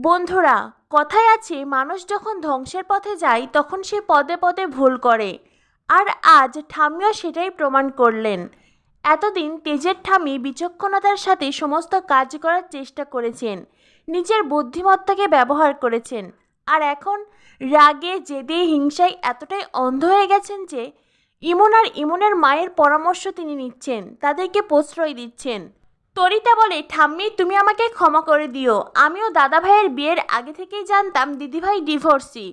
বন্ধুরা, কথায় আছে মানুষ যখন ধ্বংসের পথে যায় তখন সে পদে পদে ভুল করে। আর আজ ঠাম্মিও সেটাই প্রমাণ করলেন। এতদিন তেজের ঠাম্মি বিচক্ষণতার সাথে সমস্ত কাজ করার চেষ্টা করেছেন, নিজের বুদ্ধিমত্তাকে ব্যবহার করেছেন। আর এখন রাগে জেদে হিংসায় এতটাই অন্ধ হয়ে গেছেন যে ইমন আর ইমনের মায়ের পরামর্শ তিনি নিচ্ছেন, তাদেরকে প্রশ্রয় দিচ্ছেন। তরিতা বলে, ঠাম্মি তুমি আমাকে ক্ষমা করে দিও, আমিও দাদা ভাইয়ের বিয়ের আগে থেকেই জানতাম দিদিভাই ডিভোর্সি।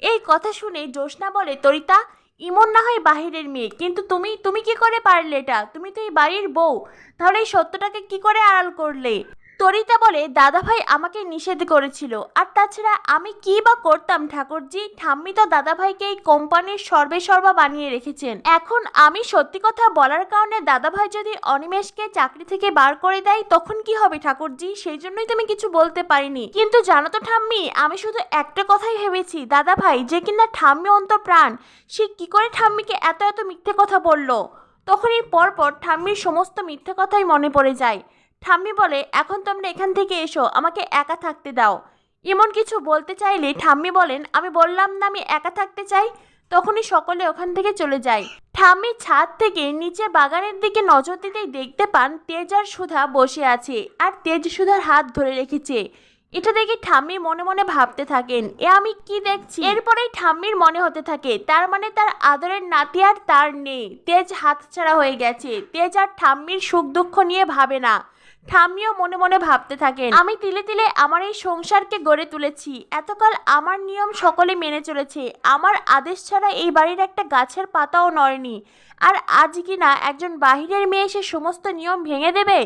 এই কথা শুনে জ্যোৎস্না বলে, তরিতা, ইমন না হয় বাহিরের মেয়ে, কিন্তু তুমি তুমি কি করে পারলে এটা? তুমি তো এই বাড়ির বউ, তাহলে এই সত্যটাকে কি করে আড়াল করলে? তরিতা বলে, দাদাভাই আমাকে নিষেধ করেছিল, আর তাছাড়া আমি কি বা করতাম ঠাকুরজি? ঠাম্মি তো দাদাভাইকে এই কোম্পানির সর্বেসর্বা বানিয়ে রেখেছেন। এখন আমি সত্যি কথা বলার কারণে দাদাভাই যদি অনিমেষকে চাকরি থেকে বার করে দেয় তখন কি হবে ঠাকুরজি? সেই জন্যই তুমি কিছু বলতে পারিনি। কিন্তু জানো তো ঠাম্মি, আমি শুধু একটা কথাই ভেবেছি, দাদাভাই যে কিনা ঠাম্মি অন্তঃপ্রাণ, সে কি করে ঠাম্মিকে এত এত মিথ্যে কথা বললো? তখনই পরপর ঠাম্মির সমস্ত মিথ্যে কথাই মনে পড়ে যায়। ঠাম্মি বলে, এখন তোমরা এখান থেকে এসো, আমাকে একা থাকতে দাও। এমন কিছু বলতে চাইলে ঠাম্মি বলেন, আমি বললাম না আমি একা থাকতে চাই। তখনই সকলে ওখান থেকে চলে যায়। ঠাম্মি ছাদ থেকে নিচে বাগানের দিকে নজর দিতেই দেখতে পান তেজ আর সুধা বসে আছে, আর তেজ সুধার হাত ধরে রেখেছে। এটা দেখে ঠাম্মি মনে মনে ভাবতে থাকেন, এ আমি কি দেখছি? এরপরেই ঠাম্মির মনে হতে থাকে, তার মানে তার আদরের নাতি আর তার নেই। তেজ হাতছাড়া হয়ে গেছে। তেজ আর ঠাম্মির সুখ দুঃখ নিয়ে ভাবে না। ঠাম্মিও মনে মনে ভাবতে থাকেন, আমি তিলে তিলে আমার এই সংসারকে গড়ে তুলেছি, এতকাল আমার নিয়ম সকলে মেনে চলেছে, আমার আদেশ ছাড়া এই বাড়ির একটা গাছের পাতাও নড়েনি। আর আজ কিনা একজন বাহিরের মেয়ে এসে সমস্ত নিয়ম ভেঙে দেবে,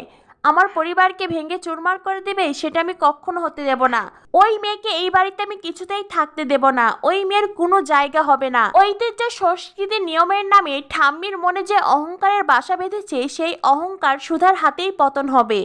আমার পরিবারকে ভেঙে চুরমার করে দেবে, সেটা আমি কখনো হতে দেব না। ওই মেয়েকে এই বাড়িতে আমি কিছুতেই থাকতে দেব না। ওই মেয়ের কোনো জায়গা হবে না। ঐতিহ্য সংস্কৃতি নিয়মের নামে ঠাম্মির মনে যে অহংকারের বাসা বেঁধেছে, সেই অহংকার সুধার হাতেই পতন হবে।